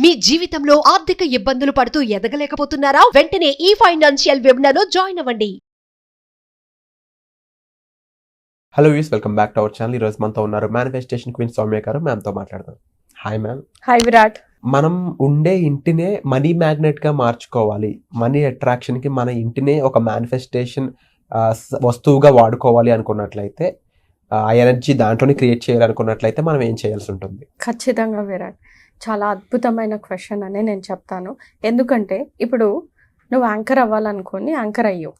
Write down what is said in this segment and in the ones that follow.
మీ జీవితంలో ఆర్థిక ఇబ్బందులు పడుతూ ఎదగలేకపోతున్నారా? వెంటనే ఈ ఫైనాన్షియల్ వెబినార్ లో జాయిన్ అవ్వండి. Hello views, welcome back to our channel. ఈరోజు మనతో ఉన్నారు మేనిఫెస్టేషన్ క్వీన్ సౌమ్య గారు. మ్యామ్తో మాట్లాడదాం. Hi ma'am. హాయ్ విరాట్. మనం ఉండే ఇంటినే మనీ మ్యాగ్నెట్గా మార్చుకోవాలి, మనీ అట్రాక్షన్కి మన ఇంటినే ఒక మేనిఫెస్టేషన్ వస్తువుగా వాడుకోవాలి అనుకున్నట్లయితే, ఆ ఎనర్జీ దాంట్లోనే క్రియేట్ చేయాలనుకున్నట్లయితే మనం ఏం చేయాల్సి ఉంటుంది? ఖచ్చితంగా విరాట్, చాలా అద్భుతమైన క్వశ్చన్ అని నేను చెప్తాను. ఎందుకంటే ఇప్పుడు నువ్వు యాంకర్ అవ్వాలనుకుని యాంకర్ అయ్యావు,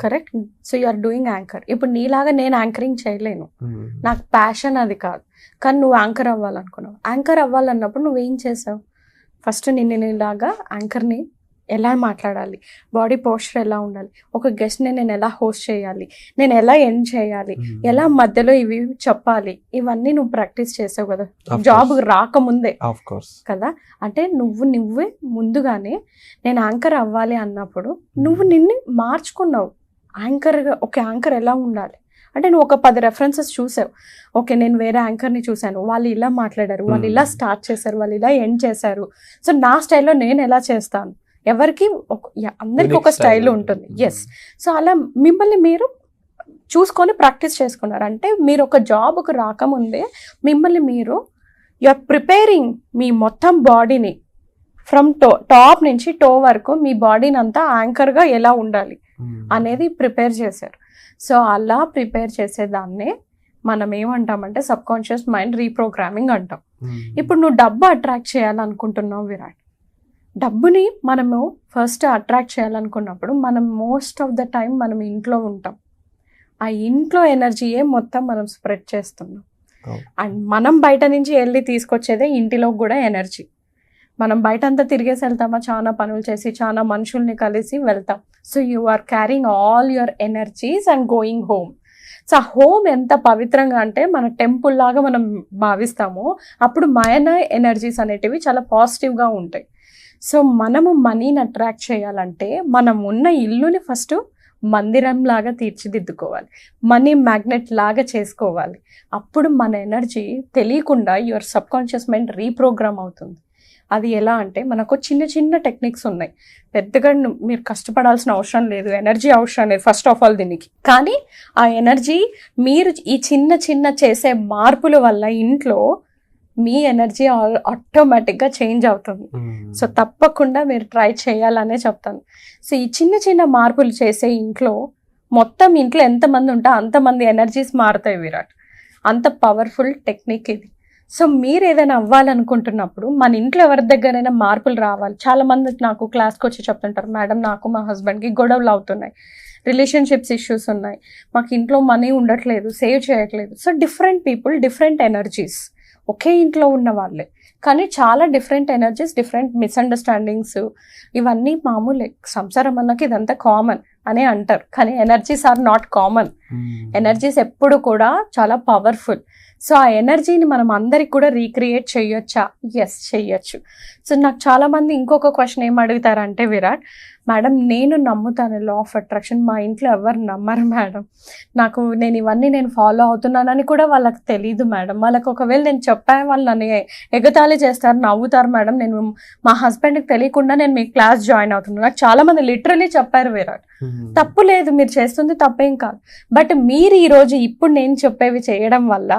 correct? So you are doing anchor. ఇప్పుడు నీలాగా నేను యాంకరింగ్ చేయలేను, నాకు ప్యాషన్ అది కాదు. కానీ నువ్వు యాంకర్ అవ్వాలనుకున్నావు. యాంకర్ అవ్వాలన్నప్పుడు నువ్వేం చేసావు? ఫస్ట్ నీలాగా యాంకర్ని ఎలా మాట్లాడాలి, బాడీ పోస్చర్ ఎలా ఉండాలి, ఒక గెస్ట్ని నేను ఎలా హోస్ట్ చేయాలి, నేను ఎలా ఎండ్ చేయాలి, ఎలా మధ్యలో ఇవి చెప్పాలి, ఇవన్నీ నువ్వు ప్రాక్టీస్ చేసావు కదా జాబ్ రాకముందే కదా. అంటే నువ్వే ముందుగానే నేను యాంకర్ అవ్వాలి అన్నప్పుడు నువ్వు నిన్ను మార్చుకున్నావు. యాంకర్గా ఒక యాంకర్ ఎలా ఉండాలి అంటే నువ్వు ఒక 10 రెఫరెన్సెస్ చూసావు. ఓకే, నేను వేరే యాంకర్ని చూశాను, వాళ్ళు ఇలా మాట్లాడారు, వాళ్ళు ఇలా స్టార్ట్ చేశారు, వాళ్ళు ఇలా ఎండ్ చేశారు. సో నా స్టైల్లో నేను ఎలా చేస్తాను, ఎవరికి అందరికి ఒక స్టైల్ ఉంటుంది. ఎస్, సో అలా మిమ్మల్ని మీరు చూసుకొని ప్రాక్టీస్ చేసుకున్నారు. అంటే మీరు ఒక జాబ్కు రాకముందే మిమ్మల్ని మీరు యూఆర్ ప్రిపేరింగ్ మీ మొత్తం బాడీని ఫ్రమ్ టాప్ నుంచి టో వరకు మీ బాడీని అంతా యాంకర్గా ఎలా ఉండాలి అనేది ప్రిపేర్ చేశారు. సో అలా ప్రిపేర్ చేసేదాన్నే మనం ఏమంటామంటే సబ్ కాన్షియస్ మైండ్ రీప్రోగ్రామింగ్ అంటాం. ఇప్పుడు నువ్వు డబ్బు అట్రాక్ట్ చేయాలనుకుంటున్నావు విరాట్. డబ్బుని మనము ఫస్ట్ అట్రాక్ట్ చేయాలనుకున్నప్పుడు మనం మోస్ట్ ఆఫ్ ద టైం మనం ఇంట్లో ఉంటాం. ఆ ఇంట్లో ఎనర్జీయే మొత్తం మనం స్ప్రెడ్ చేస్తున్నాం. అండ్ మనం బయట నుంచి వెళ్ళి తీసుకొచ్చేదే ఇంటిలో కూడా ఎనర్జీ. మనం బయట అంతా తిరిగేసి వెళ్తామా, చాలా పనులు చేసి చాలా మనుషుల్ని కలిసి వెళ్తాం. So you are carrying all your energies and going home. So ఆ హోమ్ ఎంత పవిత్రంగా అంటే మన టెంపుల్ లాగా మనం భావిస్తామో అప్పుడు మన ఎనర్జీస్ అనేటివి చాలా పాజిటివ్గా ఉంటాయి. సో మనము మనీని అట్రాక్ట్ చేయాలంటే మనం ఉన్న ఇల్లుని ఫస్ట్ మందిరం లాగా తీర్చిదిద్దుకోవాలి, మనీ మ్యాగ్నెట్ లాగా చేసుకోవాలి. అప్పుడు మన ఎనర్జీ తెలియకుండా your sub conscious mind reprogram అవుతుంది. అది ఎలా అంటే మనకు చిన్న చిన్న టెక్నిక్స్ ఉన్నాయి, పెద్దగా మీరు కష్టపడాల్సిన అవసరం లేదు, ఎనర్జీ అవసరం లేదు ఫస్ట్ ఆఫ్ ఆల్ దీనికి. కానీ ఆ ఎనర్జీ మీరు ఈ చిన్న చిన్న చేసే మార్పుల వల్ల ఇంట్లో మీ ఎనర్జీ ఆటోమేటిక్గా చేంజ్ అవుతుంది. సో తప్పకుండా మీరు ట్రై చేయాలనే చెప్తాను. సో ఈ చిన్న చిన్న మార్పులు చేసే ఇంట్లో మొత్తం ఇంట్లో ఎంతమంది ఉంటే అంతమంది ఎనర్జీస్ మారుతాయి విరాట్. అంత పవర్ఫుల్ టెక్నిక్ ఇది. సో మీరు ఏదైనా అవ్వాలనుకుంటున్నప్పుడు మన ఇంట్లో ఎవరి దగ్గరైనా మార్పులు రావాలి. చాలామంది నాకు క్లాస్కి వచ్చి చెప్తుంటారు, మేడం నాకు మా హస్బెండ్కి గొడవలు అవుతున్నాయి, రిలేషన్షిప్స్ ఇష్యూస్ ఉన్నాయి, మాకు ఇంట్లో మనీ ఉండట్లేదు, సేవ్ చేయట్లేదు. So different people, different energies, ఒకే ఇంట్లో ఉన్న వాళ్ళే కానీ చాలా డిఫరెంట్ ఎనర్జీస్, డిఫరెంట్ మిస్అండర్స్టాండింగ్స్, ఇవన్నీ మామూలే. సంసారం అన్నకి ఇదంతా కామన్ అని అంటారు, కానీ energies are not common. Energies ఎప్పుడు కూడా చాలా పవర్ఫుల్. సో ఆ ఎనర్జీని మనం అందరికి కూడా రీక్రియేట్ చేయొచ్చా? ఎస్, చెయ్యొచ్చు. సో నాకు చాలామంది ఇంకొక క్వశ్చన్ ఏం అడుగుతారంటే విరాట్, మేడం నేను నమ్ముతాను లా ఆఫ్ అట్రాక్షన్, మా ఇంట్లో ఎవరు నమ్మరు మేడం, నేను ఇవన్నీ ఫాలో అవుతున్నానని కూడా వాళ్ళకి తెలీదు మేడం, వాళ్ళకి ఒకవేళ నేను చెప్పాను వాళ్ళు నన్ను ఎగతాళి చేస్తారు, నవ్వుతారు మేడం, నేను మా హస్బెండ్కి తెలియకుండా నేను మీ క్లాస్ జాయిన్ అవుతున్నాను. నాకు చాలామంది లిటరలీ చెప్పారు విరాట్. తప్పు లేదు, మీరు చేస్తుంది తప్పేం కాదు. బట్ మీరు ఈరోజు ఇప్పుడు నేను చెప్పేవి చేయడం వల్ల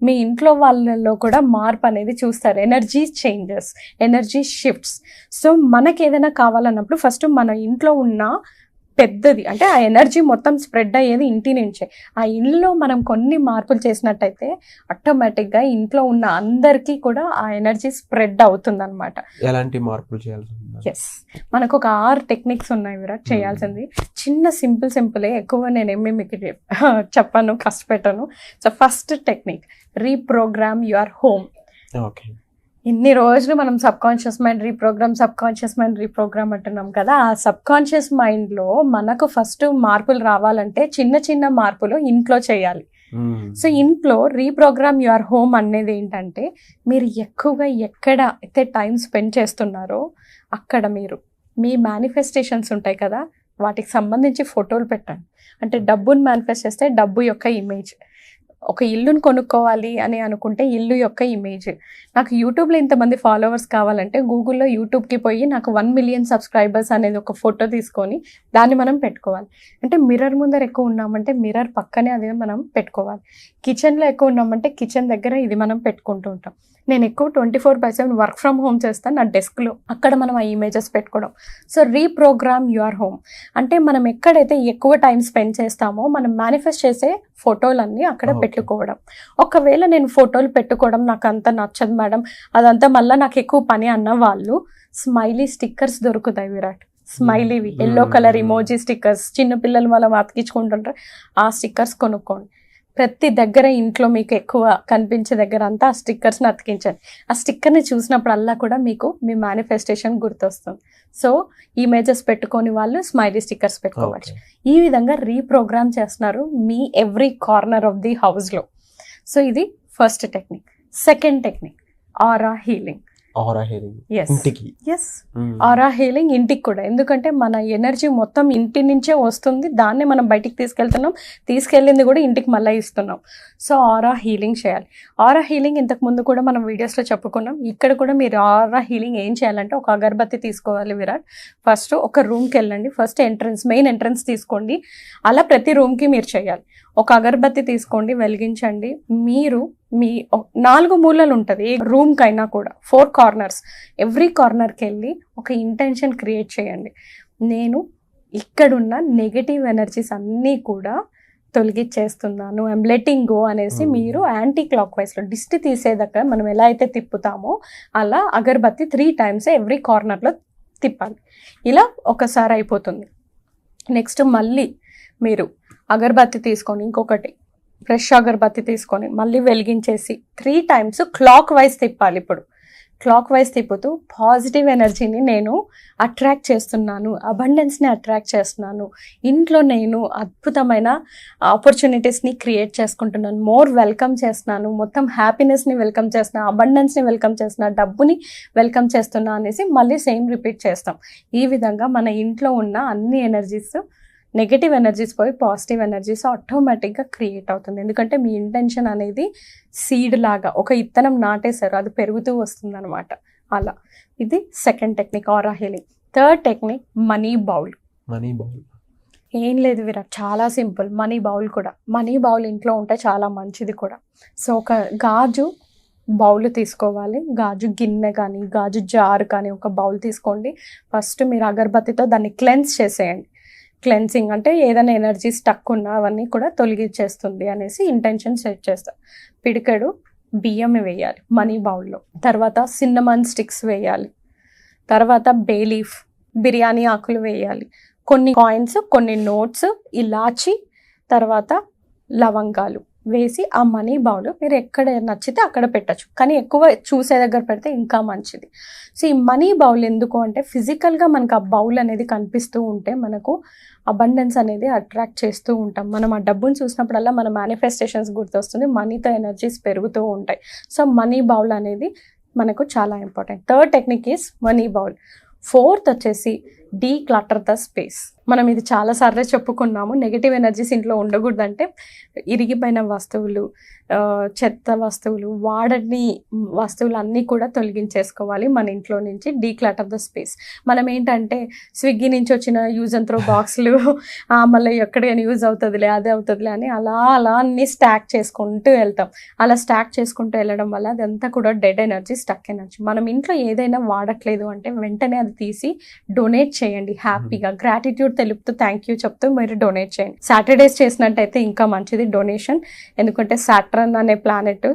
మీ ఇంట్లో వాళ్ళలో కూడా మార్పు అనేది చూస్తారు. Energy changes, energy shifts. So మనకి ఏదైనా కావాలన్నప్పుడు ఫస్ట్ మన ఇంట్లో ఉన్న పెద్దది అంటే ఆ ఎనర్జీ మొత్తం స్ప్రెడ్ అయ్యేది ఇంటి నుంచే. ఆ ఇంట్లో మనం కొన్ని మార్పులు చేసినట్టయితే ఆటోమేటిక్గా ఇంట్లో ఉన్న అందరికీ కూడా ఆ ఎనర్జీ స్ప్రెడ్ అవుతుంది అనమాట. ఎలాంటి మార్పులు చేయాల్సి? ఎస్, మనకు ఒక 6 టెక్నిక్స్ ఉన్నాయి విరాట్ చేయాల్సింది. చిన్న సింపులే, ఎక్కువ నేనేమి మీకు చెప్పాను, కష్టపెట్టాను. So first technique, reprogram your home. Okay, ఇన్ని రోజులు మనం సబ్ కాన్షియస్ మైండ్ రీప్రోగ్రామ్ అంటున్నాం కదా. ఆ సబ్ కాన్షియస్ మైండ్లో మనకు ఫస్ట్ మార్పులు రావాలంటే చిన్న చిన్న మార్పులు ఇంట్లో చేయాలి. సో ఇంట్లో రీప్రోగ్రామ్ యువర్ హోమ్ అనేది ఏంటంటే మీరు ఎక్కువగా ఎక్కడ అయితే టైం స్పెండ్ చేస్తున్నారో అక్కడ మీరు మీ మేనిఫెస్టేషన్స్ ఉంటాయి కదా, వాటికి సంబంధించి ఫోటోలు పెట్టండి. అంటే డబ్బుని మేనిఫెస్ట్ చేస్తే డబ్బు యొక్క ఇమేజ్, ఒక ఇల్లును కొనుక్కోవాలి అని అనుకుంటే ఇల్లు యొక్క ఇమేజ్, నాకు యూట్యూబ్లో ఇంతమంది ఫాలోవర్స్ కావాలంటే గూగుల్లో యూట్యూబ్కి పోయి నాకు 1 మిలియన్ సబ్స్క్రైబర్స్ అనేది ఒక ఫోటో తీసుకొని దాన్ని మనం పెట్టుకోవాలి. అంటే మిర్రర్ ముందర ఎక్కువ ఉన్నామంటే మిర్రర్ పక్కనే అది మనం పెట్టుకోవాలి. కిచెన్లో ఎక్కువ ఉన్నామంటే కిచెన్ దగ్గర ఇది మనం పెట్టుకుంటూ ఉంటాం. నేను ఎక్కువ 24/7 వర్క్ ఫ్రమ్ హోమ్ చేస్తాను నా డెస్క్లో, అక్కడ మనం ఆ ఇమేజెస్ పెట్టుకోవడం. సో రీప్రోగ్రామ్ యువర్ హోమ్ అంటే మనం ఎక్కడైతే ఎక్కువ టైం స్పెండ్ చేస్తామో మనం మేనిఫెస్ట్ చేసే ఫోటోలన్నీ అక్కడ పెట్టుకోవడం. ఒకవేళ నేను ఫోటోలు పెట్టుకోవడం నాకు అంత నచ్చదు మేడం, అదంతా మళ్ళీ నాకు ఎక్కువ పని అన్న వాళ్ళు స్మైలీ స్టిక్కర్స్ దొరుకుతాయి విరాట్. స్మైలీవి ఎల్లో కలర్ ఇమోజీ స్టిక్కర్స్ చిన్నపిల్లలు మనం అతికించుకుంటుంటారు, ఆ స్టిక్కర్స్ కొనుక్కోండి. ప్రతి దగ్గర ఇంట్లో మీకు ఎక్కువ కనిపించే దగ్గర అంతా ఆ స్టిక్కర్స్ని అతికించండి. ఆ స్టిక్కర్ని చూసినప్పుడల్లా కూడా మీకు మీ మేనిఫెస్టేషన్ గుర్తొస్తుంది. సో ఇమేజెస్ పెట్టుకొని వాళ్ళు స్మైలీ స్టిక్కర్స్ పెట్టుకోవచ్చు. ఈ విధంగా రీప్రోగ్రామ్ చేస్తున్నారు me every corner of the హౌస్లో. సో ఇది first technique. Second technique aura healing. ఇంటికి ఆరా హీలింగ్ ఇంటికి కూడా, ఎందుకంటే మన ఎనర్జీ మొత్తం ఇంటి నుంచే వస్తుంది, దాన్ని మనం బయటికి తీసుకెళ్తున్నాం, తీసుకెళ్ళింది కూడా ఇంటికి మళ్ళీ ఇస్తున్నాం. సో ఆరా హీలింగ్ చేయాలి. ఆరా హీలింగ్ ఇంతకు ముందు కూడా మనం వీడియోస్లో చెప్పుకున్నాం. ఇక్కడ కూడా మీరు ఆరా హీలింగ్ ఏం చేయాలంటే ఒక అగరబత్తి తీసుకోవాలి విరాట్. ఫస్ట్ ఒక రూమ్కి వెళ్ళండి, ఫస్ట్ మెయిన్ ఎంట్రన్స్ తీసుకోండి. అలా ప్రతి రూమ్కి మీరు చేయాలి. ఒక అగరబత్తి తీసుకోండి, వెలిగించండి. మీరు మీ 4 మూలలు ఉంటుంది ఏ రూమ్కైనా కూడా, 4 కార్నర్స్, ఎవ్రీ కార్నర్కి వెళ్ళి ఒక ఇంటెన్షన్ క్రియేట్ చేయండి. నేను ఇక్కడున్న నెగటివ్ ఎనర్జీస్ అన్నీ కూడా తొలగిచ్చేస్తున్నాను, ఐమ్ లెటింగ్ గో అనేసి మీరు యాంటీ క్లాక్ వైజ్లో దిష్టి తీసేదాకా మనం ఎలా అయితే తిప్పుతామో అలా అగరబత్తి 3 టైమ్స్ ఎవ్రీ కార్నర్లో తిప్పాలి. ఇలా ఒకసారి అయిపోతుంది. నెక్స్ట్ మళ్ళీ మీరు అగరబత్తి తీసుకొని ఇంకొకటి ఫ్రెష్ అగరబత్తి తీసుకొని మళ్ళీ వెలిగించేసి 3 టైమ్స్ క్లాక్ వైజ్ తిప్పాలి. ఇప్పుడు క్లాక్ వైజ్ తిప్పుతూ పాజిటివ్ ఎనర్జీని నేను అట్రాక్ట్ చేస్తున్నాను, అబండెన్స్ని అట్రాక్ట్ చేస్తున్నాను, ఇంట్లో నేను అద్భుతమైన ఆపర్చునిటీస్ని క్రియేట్ చేసుకుంటున్నాను, మోర్ వెల్కమ్ చేస్తున్నాను, మొత్తం హ్యాపీనెస్ని వెల్కమ్ చేస్తున్నా, అబండెన్స్ని వెల్కమ్ చేస్తున్నా, డబ్బుని వెల్కమ్ చేస్తున్నా అనేసి మళ్ళీ సేమ్ రిపీట్ చేస్తాం. ఈ విధంగా మన ఇంట్లో ఉన్న అన్ని ఎనర్జీస్, నెగటివ్ ఎనర్జీస్ పోయి పాజిటివ్ ఎనర్జీస్ ఆటోమేటిక్గా క్రియేట్ అవుతుంది. ఎందుకంటే మీ ఇంటెన్షన్ అనేది సీడ్ లాగా ఒక ఇత్తనం నాటేశారు, అది పెరుగుతూ వస్తుంది అనమాట. అలా ఇది second technique aura healing. Third technique money bowl. ఏం లేదు విరాట్, చాలా సింపుల్. మనీ బౌల్ ఇంట్లో ఉంటే చాలా మంచిది కూడా. సో ఒక గాజు బౌల్ తీసుకోవాలి, గాజు గిన్నె కానీ గాజు జార్ కానీ ఒక బౌల్ తీసుకోండి. ఫస్ట్ మీరు అగరబత్తితో దాన్ని క్లెన్స్ చేసేయండి. క్లెన్సింగ్ అంటే ఏదైనా ఎనర్జీ స్టక్ ఉన్నా అవన్నీ కూడా తొలగించేస్తుంది అనేసి ఇంటెన్షన్ సెట్ చేస్తాం. పిడికెడు బియ్యం వేయాలి మనీ బౌల్లో, తర్వాత సిన్నమన్ స్టిక్స్ వేయాలి, తర్వాత బే లీఫ్, బిర్యానీ ఆకులు వేయాలి, కొన్ని కాయిన్స్, కొన్ని నోట్స్, ఇలాచి, తర్వాత లవంగాలు వేసి ఆ మనీ బౌల్ మీరు ఎక్కడ నచ్చితే అక్కడ పెట్టచ్చు, కానీ ఎక్కువ చూసే దగ్గర పెడితే ఇంకా మంచిది. సో ఈ మనీ బౌల్ ఎందుకు అంటే ఫిజికల్గా మనకు ఆ బౌల్ అనేది కనిపిస్తూ ఉంటే మనకు అబండెన్స్ అనేది అట్రాక్ట్ చేస్తూ ఉంటాం. మనం ఆ డబ్బును చూసినప్పుడల్లా మన మేనిఫెస్టేషన్స్ గుర్తొస్తుంది, మనీతో ఎనర్జీస్ పెరుగుతూ ఉంటాయి. సో మనీ బౌల్ అనేది మనకు చాలా important. Third technique is money bowl. Fourth వచ్చేసి డీక్లటర్ ద స్పేస్. మనం ఇది చాలాసార్లు చెప్పుకున్నాము, నెగిటివ్ ఎనర్జీస్ ఇంట్లో ఉండకూడదంటే ఇరిగిపోయిన వస్తువులు, చెత్త వస్తువులు, వాడని వస్తువులు అన్నీ కూడా తొలగించేసుకోవాలి మన ఇంట్లో నుంచి. Declutter the space. మనం ఏంటంటే స్విగ్గీ నుంచి వచ్చిన యూజ్ అండ్ త్రో బాక్సులు మళ్ళీ ఎక్కడికైనా యూజ్ అవుతుందిలే, అదే అవుతుందిలే అని అలా అన్నీ స్టాక్ చేసుకుంటూ వెళ్తాం. అలా స్టాక్ చేసుకుంటూ వెళ్ళడం వల్ల అదంతా కూడా డెడ్ ఎనర్జీ, స్టక్ ఎనర్జీ. మనం ఇంట్లో ఏదైనా వాడట్లేదు అంటే వెంటనే అది తీసి డొనేట్ చేయండి. హ్యాపీగా గ్రాటిట్యూడ్ తెలుపుతూ థ్యాంక్ యూ చెప్తూ మీరు డొనేట్ చేయండి. సాటర్డేస్ చేసినట్టయితే ఇంకా మంచిది డొనేషన్, ఎందుకంటే సాటర్న్ అనే ప్లానెట్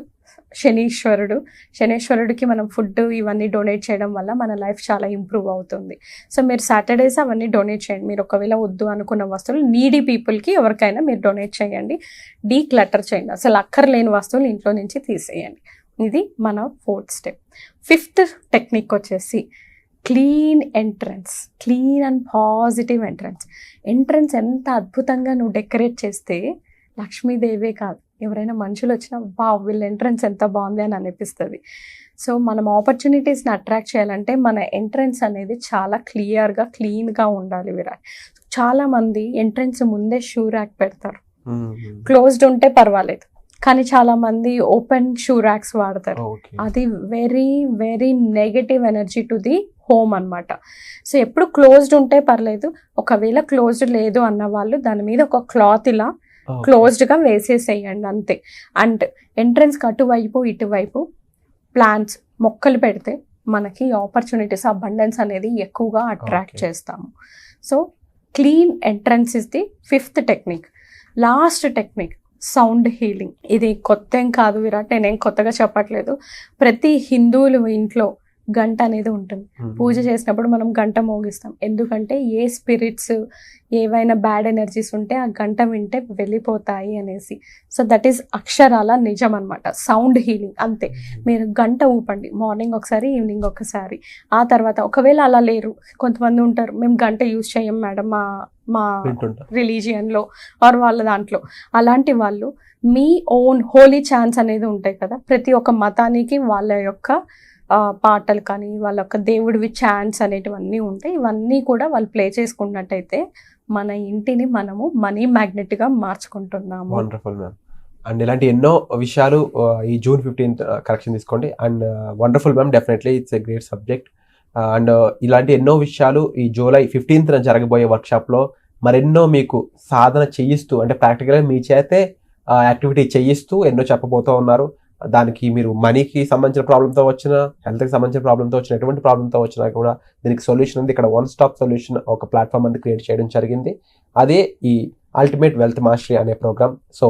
శనీశ్వరుడికి మనం ఫుడ్ ఇవన్నీ డొనేట్ చేయడం వల్ల మన లైఫ్ చాలా ఇంప్రూవ్ అవుతుంది. సో మీరు సాటర్డేస్ అవన్నీ డొనేట్ చేయండి. మీరు ఒకవేళ వద్దు అనుకున్న వస్తువులు నీడీ పీపుల్కి ఎవరికైనా మీరు డొనేట్ చేయండి. డీక్లటర్ చేయండి, అసలు అక్కర్లేని వస్తువులు ఇంట్లో నుంచి తీసేయండి. ఇది మన 4th స్టెప్. 5th టెక్నిక్ వచ్చేసి clean entrance. Clean and positive entrance ఎంత అద్భుతంగా నువ్వు డెకరేట్ చేస్తే లక్ష్మీదేవే కాదు ఎవరైనా మనుషులు వచ్చినా వావ్ వీళ్ళ ఎంట్రన్స్ ఎంత బాగుంది అని అనిపిస్తుంది. సో మనం ఆపర్చునిటీస్ని అట్రాక్ట్ చేయాలంటే మన ఎంట్రన్స్ అనేది చాలా క్లియర్గా క్లీన్గా ఉండాలి విరాట్. చాలామంది ఎంట్రన్స్ ముందే షూ ర్యాక్ పెడతారు, క్లోజ్డ్ ఉంటే పర్వాలేదు, కానీ చాలా మంది ఓపెన్ షూ ర్యాక్స్ వాడతారు. ఓకే. అది very very negative energy to the home అన్నమాట. సో ఎప్పుడు క్లోజ్డ్ ఉంటే పర్లేదు, ఒకవేళ క్లోజ్డ్ లేదు అన్న వాళ్ళు దాని మీద ఒక క్లాత్ ఇలా క్లోజ్డ్గా వేసేసేయండి అంతే. అండ్ ఎంట్రన్స్కి అటువైపు ఇటువైపు ప్లాంట్స్ మొక్కలు పెడితే మనకి ఆపర్చునిటీస్ అబండెన్స్ అనేది ఎక్కువగా అట్రాక్ట్ చేస్తాము. So clean entrance is the 5th technique. Last technique sound healing. ఇది కొత్త ఏం కాదు విరాట్, నేనేం కొత్తగా చెప్పట్లేదు. ప్రతి హిందువులు ఇంట్లో గంట అనేది ఉంటుంది. పూజ చేసినప్పుడు మనం గంట మోగిస్తాం. ఎందుకంటే ఏ స్పిరిట్స్ ఏవైనా బ్యాడ్ ఎనర్జీస్ ఉంటే ఆ గంట వింటే వెళ్ళిపోతాయి అనేసి. సో దట్ ఈస్ అక్షరాల నిజం అనమాట. సౌండ్ హీలింగ్ అంతే. మీరు గంట ఊపండి, మార్నింగ్ ఒకసారి ఈవినింగ్ ఒకసారి. ఆ తర్వాత ఒకవేళ అలా లేరు, కొంతమంది ఉంటారు మేము గంట యూజ్ చేయం మేడం మా రిలీజియన్లో ఆర్ వాళ్ళ దాంట్లో. అలాంటి వాళ్ళు మీ ఓన్ హోలీ ఛాన్స్ అనేది ఉంటాయి కదా, ప్రతి ఒక్క మతానికి వాళ్ళ యొక్క పాటలు కానీ వాళ్ళ యొక్క దేవుడివి ఛాన్స్ అనేటివన్నీ ఉంటాయి. ఇవన్నీ కూడా వాళ్ళు ప్లే చేసుకున్నట్టయితే మన ఇంటిని మనము మనీ మ్యాగ్నెట్గా మార్చుకుంటున్నాము. Wonderful ma'am. అండ్ ఇలాంటి ఎన్నో విషయాలు ఈ June 15th కరెక్షన్ తీసుకోండి. And wonderful ma'am, definitely it's a great subject. And ఇలాంటి ఎన్నో విషయాలు ఈ July 15th జరగబోయే వర్క్షాప్లో మరెన్నో మీకు సాధన చేయిస్తూ, అంటే ప్రాక్టికల్గా మీ చేతే యాక్టివిటీ చేయిస్తూ ఎన్నో చెప్పబోతూ ఉన్నారు. దానికి మీరు మనీకి సంబంధించిన ప్రాబ్లంతో వచ్చిన, హెల్త్కి సంబంధించిన ప్రాబ్లంతో వచ్చిన, ఎటువంటి ప్రాబ్లంతో వచ్చినా కూడా దీనికి సొల్యూషన్ ఉంది. ఇక్కడ 1 స్టాప్ సొల్యూషన్ ఒక ప్లాట్ఫామ్ అనేది క్రియేట్ చేయడం జరిగింది. అదే ఈ అల్టిమేట్ వెల్త్ మాస్టరీ అనే ప్రోగ్రామ్. సో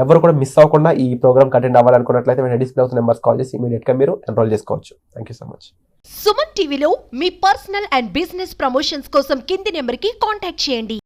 ఎవరు కూడా మిస్ అవ్వకుండా ఈ ప్రోగ్రామ్ అటెండ్ అవ్వాలనుకున్నట్లయితే మీరు డిస్ప్లే అవుతున్న నెంబర్స్ కాల్ చేసి ఇమీడియట్గా మీరు ఎన్రోల్ చేసుకోవచ్చు. Thank you so much. Suman టీవీలో మీ పర్సనల్ అండ్ బిజినెస్ ప్రమోషన్స్ కోసం కింది నెంబర్కి కాంటాక్ట్ చేయండి.